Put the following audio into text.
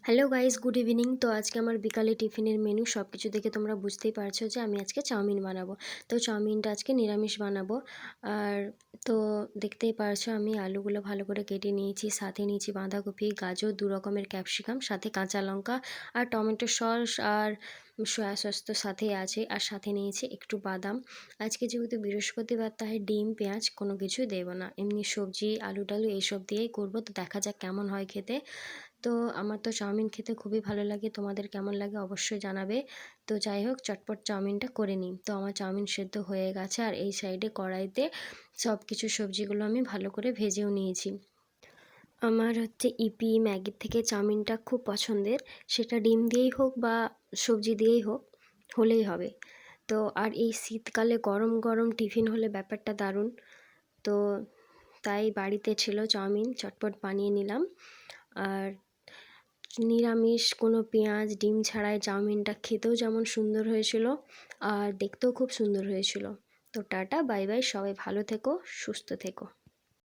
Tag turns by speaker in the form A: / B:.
A: Hello guys, good evening. তো আজকে আমার বিকালে টিফিনের মেনু সব কিছু দেখে তোমরা বুঝতেই পারছো যে আমি আজকে চাউমিন বানাবো। তো চাউমিনটা আজকে নিরামিষ বানাবো। আর তো দেখতেই পারছো আমি আলুগুলো ভালো করে কেটে নিয়েছি, সাথে নিয়েছি বাঁধাকপি, গাজর, দু রকমের ক্যাপসিকাম, সাথে কাঁচা লঙ্কা আর টমেটো সস আর সয়া সস তো সাথেই আছে, আর সাথে নিয়েছি একটু বাদাম। আজকে যেহেতু বৃহস্পতিবার, তাই ডিম পেঁয়াজ কোনো কিছুই দেবো না, এমনি সবজি আলু টালু এইসব দিয়েই করবো। তো দেখা যাক কেমন হয় খেতে। তো আমার তো চাউমিন খেতে খুবই ভালো লাগে, তোমাদের কেমন লাগে অবশ্যই জানাবে। তো যাই হোক, চটপট চাউমিনটা করে নিই। তো আমার চাউমিন সেদ্ধ হয়ে গেছে, আর এই সাইডে কড়াইতে সব কিছু সবজিগুলো আমি ভালো করে ভেজেও নিয়েছি। আমার হচ্ছে ইপি ম্যাগির থেকে চাউমিনটা খুব পছন্দের, সেটা ডিম দিয়েই হোক বা সবজি দিয়েই হোক, হলেই হবে। তো আর এই শীতকালে গরম গরম টিফিন হলে ব্যাপারটা দারুণ। তো তাই বাড়িতে ছিল চাউমিন, চটপট বানিয়ে নিলাম। আর নিরামিষ কোনো পেঁয়াজ ডিম ছাড়াই চাউমিনটা খেতেও যেমন সুন্দর হয়েছিল, আর দেখতেও খুব সুন্দর হয়েছিল। তো টাটা বাই বাই, সবাই ভালো থেকো, সুস্থ থেকো।